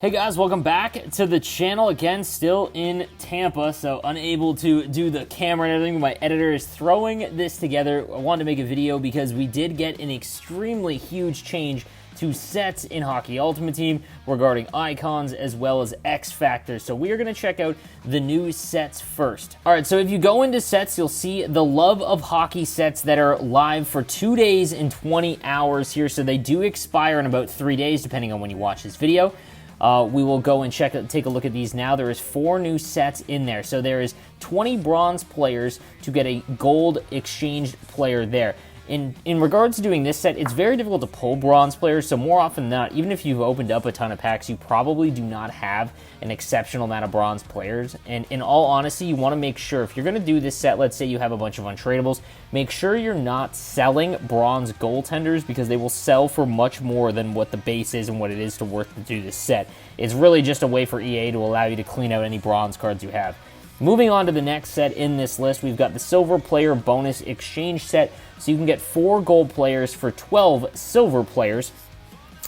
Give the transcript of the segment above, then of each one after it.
Hey guys, welcome back to the channel. Again, still in Tampa, so unable to do the camera and everything. My editor is throwing this together. I wanted to make a video because we did get an extremely huge change to sets in Hockey Ultimate Team regarding icons as well as X Factors. So we are going to check out the new sets first. All right, so if you go into sets, you'll see the Love of Hockey sets that are live for 2 days and 20 hours here. So they do expire in about 3 days, depending on when you watch this video. We will go and take a look at these now. There is 4 new sets in there. So there is 20 bronze players to get a gold exchanged player there. In regards to doing this set, it's very difficult to pull bronze players, so more often than not, even if you've opened up a ton of packs, you probably do not have an exceptional amount of bronze players. And in all honesty, you want to make sure, if you're going to do this set, let's say you have a bunch of untradables, make sure you're not selling bronze goaltenders because they will sell for much more than what the base is and what it is to worth to do this set. It's really just a way for EA to allow you to clean out any bronze cards you have. Moving on to the next set in this list, we've got the Silver Player Bonus Exchange set. So you can get 4 gold players for 12 silver players.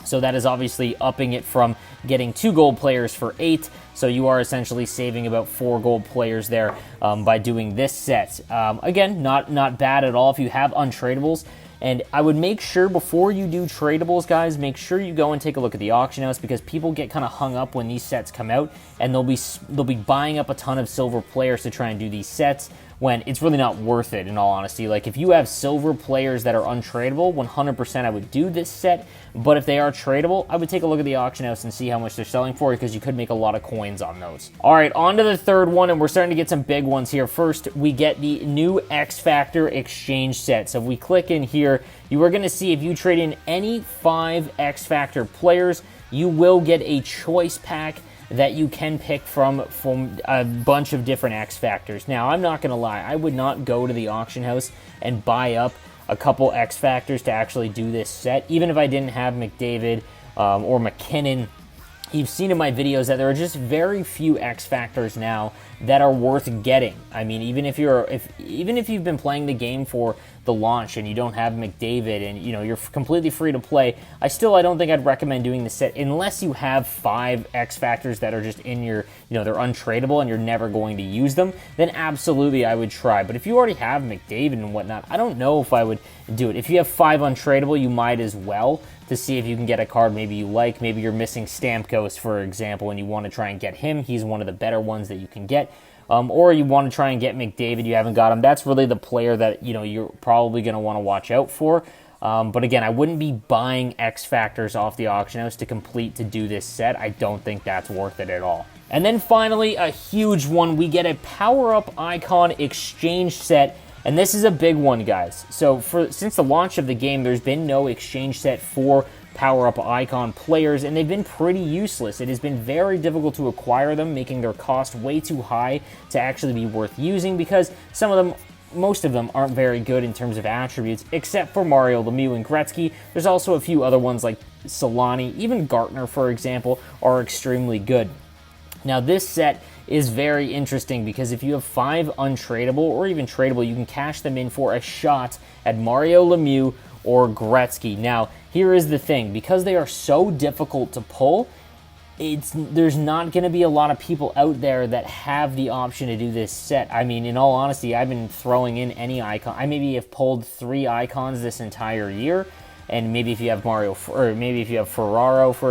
So that is obviously upping it from getting 2 gold players for 8. So you are essentially saving about 4 gold players there by doing this set. Again, not bad at all if you have untradables. And I would make sure before you do tradables, guys, make sure you go and take a look at the auction house because people get kind of hung up when these sets come out and they'll be buying up a ton of silver players to try and do these sets when it's really not worth it, in all honesty. Like, if you have silver players that are untradable, 100% I would do this set, but if they are tradable, I would take a look at the auction house and see how much they're selling for because you could make a lot of coins on those. All right, on to the third one, and we're starting to get some big ones here. First, we get the new X Factor exchange set. So if we click in here, you are going to see if you trade in any 5 X Factor players, you will get a choice pack that you can pick from a bunch of different X Factors. Now, I'm not going to lie, I would not go to the auction house and buy up a couple X Factors to actually do this set, even if I didn't have McDavid or McKinnon. You've seen in my videos that there are just very few X Factors now that are worth getting. I mean, even if you've been playing the game for the launch and you don't have McDavid and you're completely free to play, I don't think I'd recommend doing the set unless you have 5 X Factors that are just in your, they're untradable and you're never going to use them, then absolutely I would try. But if you already have McDavid and whatnot, I don't know if I would do it. If you have 5 untradable, you might as well, to see if you can get a card maybe you like. Maybe you're missing Stamkos, for example, and you want to try and get him. He's one of the better ones that you can get. Or you want to try and get McDavid, you haven't got him. That's really the player that you're probably going to want to watch out for. But again, I wouldn't be buying X Factors off the auction house to do this set. I don't think that's worth it at all. And then finally, a huge one. We get a power-up icon exchange set. And this is a big one, guys. So since the launch of the game, there's been no exchange set for power-up icon players, and they've been pretty useless. It has been very difficult to acquire them, making their cost way too high to actually be worth using because most of them aren't very good in terms of attributes, except for Mario, Lemieux, and Gretzky. There's also a few other ones like Solani, even Gartner, for example, are extremely good. Now, this set is very interesting because if you have 5 untradable or even tradable, you can cash them in for a shot at Mario Lemieux or Gretzky. Now, here is the thing. Because they are so difficult to pull, there's not going to be a lot of people out there that have the option to do this set. I mean, in all honesty, I've been throwing in any icon. I maybe have pulled 3 icons this entire year. And maybe if you have Ferraro, for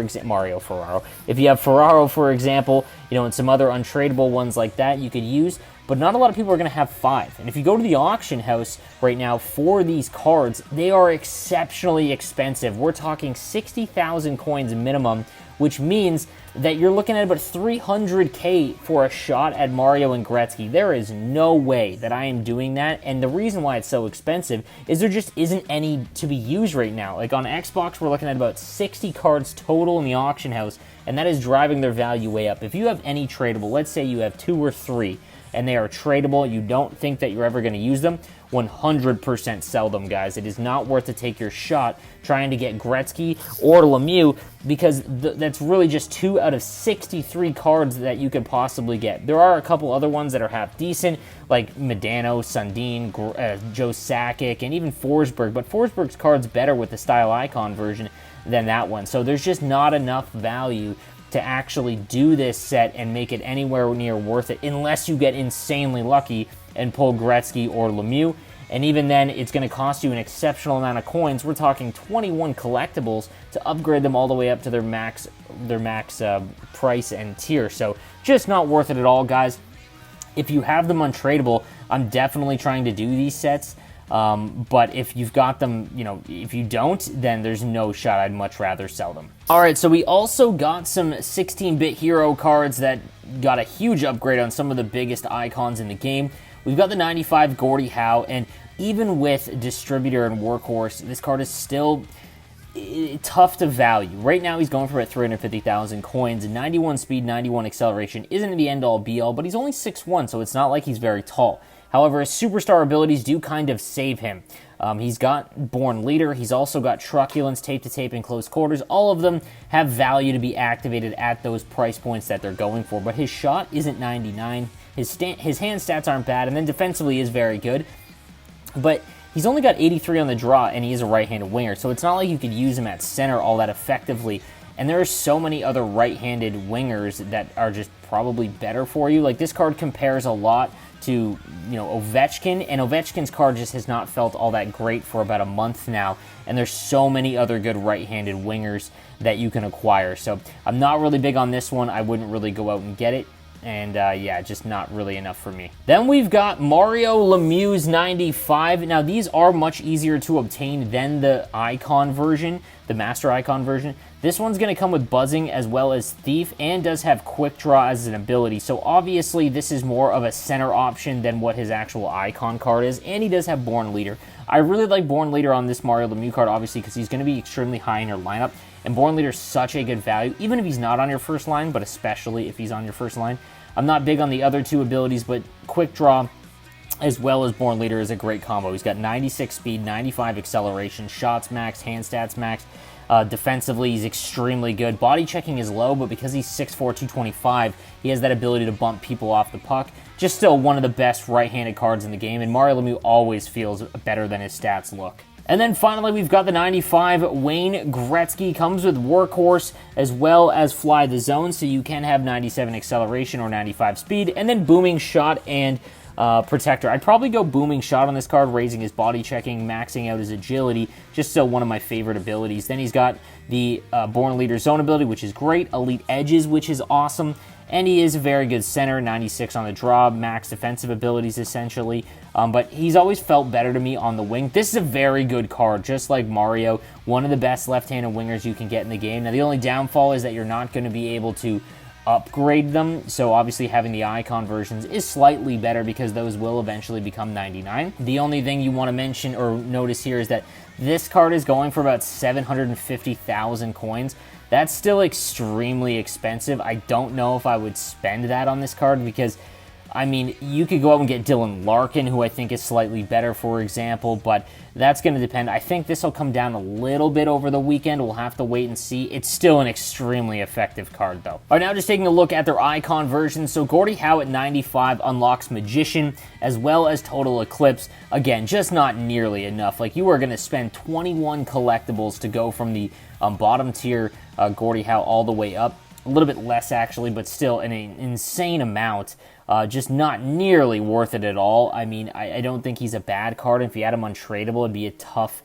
example, if you have Ferraro, for example, and some other untradable ones like that you could use, but not a lot of people are going to have 5. And if you go to the auction house right now for these cards, they are exceptionally expensive. We're talking 60,000 coins minimum, which means that you're looking at about 300K for a shot at Mario and Gretzky. There is no way that I am doing that, and the reason why it's so expensive is there just isn't any to be used right now. Like on Xbox, we're looking at about 60 cards total in the auction house, and that is driving their value way up. If you have any tradable, let's say you have 2 or 3, and they are tradable, you don't think that you're ever going to use them, 100% sell them, guys. It is not worth to take your shot trying to get Gretzky or Lemieux because that's really just 2 out of 63 cards that you could possibly get. There are a couple other ones that are half decent, like Medano, Sundin, Joe Sakic, and even Forsberg, but Forsberg's card's better with the Style Icon version than that one. So there's just not enough value to actually do this set and make it anywhere near worth it, unless you get insanely lucky and pull Gretzky or Lemieux. And even then, it's going to cost you an exceptional amount of coins. We're talking 21 collectibles to upgrade them all the way up to their max price and tier. So just not worth it at all, guys. If you have them untradeable, I'm definitely trying to do these sets. But if you've got them, if you don't, then there's no shot. I'd much rather sell them. All right, so we also got some 16-bit hero cards that got a huge upgrade on some of the biggest icons in the game. We've got the 95 Gordie Howe, and even with Distributor and Workhorse, this card is still tough to value. Right now, he's going for about 350,000 coins. 91 speed, 91 acceleration isn't the end-all, be-all, but he's only 6'1", so it's not like he's very tall. However, his superstar abilities do kind of save him. He's got Born Leader. He's also got Truculence, Tape-to-Tape, and Close Quarters. All of them have value to be activated at those price points that they're going for, but his shot isn't 99. His hand stats aren't bad, and then defensively is very good. But he's only got 83 on the draw, and he is a right-handed winger, so it's not like you could use him at center all that effectively. And there are so many other right-handed wingers that are just probably better for you. Like, this card compares a lot to, Ovechkin, and Ovechkin's card just has not felt all that great for about a month now, and there's so many other good right-handed wingers that you can acquire. So I'm not really big on this one. I wouldn't really go out and get it. And yeah, just not really enough for me. Then we've got Mario Lemieux 95. Now, these are much easier to obtain than the Icon version, the Master Icon version. This one's going to come with Buzzing as well as Thief, and does have Quick Draw as an ability. So obviously, this is more of a center option than what his actual Icon card is, and he does have Born Leader. I really like Born Leader on this Mario Lemieux card, obviously, because he's going to be extremely high in your lineup. And Born Leader is such a good value, even if he's not on your first line, but especially if he's on your first line. I'm not big on the other two abilities, but Quick Draw as well as Born Leader is a great combo. He's got 96 speed, 95 acceleration, shots max, hand stats max. Defensively, he's extremely good. Body checking is low, but because he's 6'4", 225, he has that ability to bump people off the puck. Just still one of the best right-handed cards in the game, and Mario Lemieux always feels better than his stats look. And then finally, we've got the 95 Wayne Gretzky. Comes with Workhorse as well as Fly the Zone, so you can have 97 acceleration or 95 speed, and then Booming Shot and Protector. I'd probably go Booming Shot on this card, raising his body checking, maxing out his agility. Just still one of my favorite abilities. Then he's got the Born Leader Zone ability, which is great. Elite Edges, which is awesome. And he is a very good center, 96 on the draw, max defensive abilities essentially. But he's always felt better to me on the wing. This is a very good card, just like Mario. One of the best left-handed wingers you can get in the game. Now, the only downfall is that you're not going to be able to upgrade them. So obviously having the Icon versions is slightly better because those will eventually become 99. The only thing you want to mention or notice here is that this card is going for about 750,000 coins. That's still extremely expensive. I don't know if I would spend that on this card because, I mean, you could go out and get Dylan Larkin, who I think is slightly better, for example, but that's going to depend. I think this will come down a little bit over the weekend. We'll have to wait and see. It's still an extremely effective card, though. All right, now just taking a look at their Icon version. So Gordie Howe at 95 unlocks Magician as well as Total Eclipse. Again, just not nearly enough. Like, you are going to spend 21 collectibles to go from the bottom tier Gordie Howe all the way up. A little bit less, actually, but still an insane amount. Just not nearly worth it at all. I mean, I don't think he's a bad card. If you had him untradeable, it'd be a tough,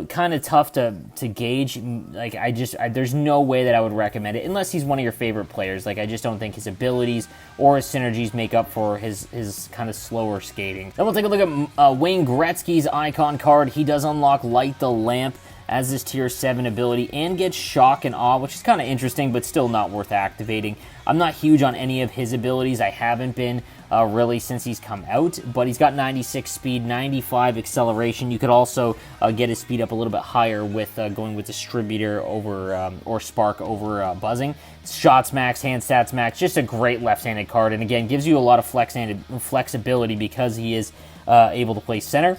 kind of tough to gauge. Like, there's no way that I would recommend it unless he's one of your favorite players. Like, I just don't think his abilities or his synergies make up for his kind of slower skating. Then we'll take a look at Wayne Gretzky's Icon card. He does unlock Light the Lamp as this tier 7 ability and gets Shock and Awe, which is kind of interesting, but still not worth activating. I'm not huge on any of his abilities. I haven't been really since he's come out, but he's got 96 speed, 95 acceleration. You could also get his speed up a little bit higher with going with Distributor over or Spark over Buzzing. Shots max, hand stats max, just a great left-handed card, and again, gives you a lot of flexibility because he is able to play center.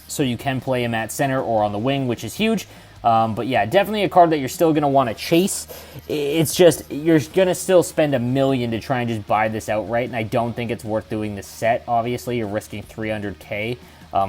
So you can play him at center or on the wing, which is huge. But yeah, definitely a card that you're still going to want to chase. It's just, you're going to still spend $1 million to try and just buy this outright, and I don't think it's worth doing this set. Obviously, you're risking $300K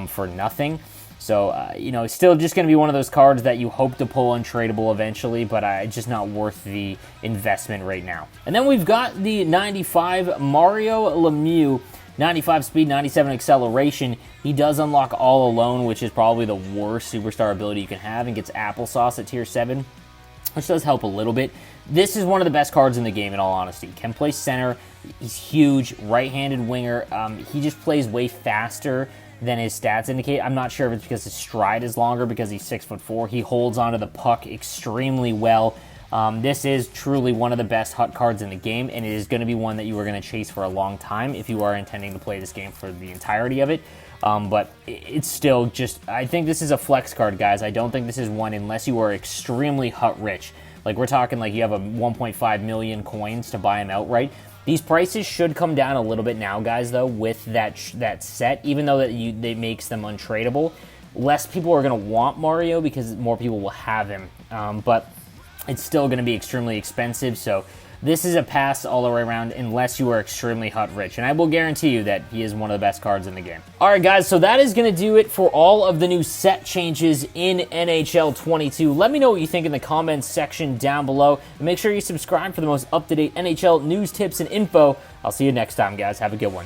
for nothing. So, you know, it's still just going to be one of those cards that you hope to pull untradeable eventually, but it's just not worth the investment right now. And then we've got the 95 Mario Lemieux, 95 speed, 97 acceleration. He does unlock All Alone, which is probably the worst superstar ability you can have, and gets Applesauce at tier 7, which does help a little bit. This is one of the best cards in the game, in all honesty. Can play center. He's huge, right-handed winger. He just plays way faster than his stats indicate. I'm not sure if it's because his stride is longer, because he's 6'4". He holds onto the puck extremely well. This is truly one of the best HUT cards in the game, and it is going to be one that you are going to chase for a long time if you are intending to play this game for the entirety of it. But it's still just, I think this is a flex card, guys. I don't think this is one unless you are extremely HUT rich. Like, we're talking like you have a 1.5 million coins to buy him outright. These prices should come down a little bit now, guys, though, with that set, even though that it makes them untradeable. Less people are going to want Mario because more people will have him, but it's still going to be extremely expensive, so this is a pass all the way around unless you are extremely HUT rich, and I will guarantee you that he is one of the best cards in the game. All right, guys, so that is going to do it for all of the new set changes in NHL 22. Let me know what you think in the comments section down below, and make sure you subscribe for the most up-to-date NHL news, tips, and info. I'll see you next time, guys. Have a good one.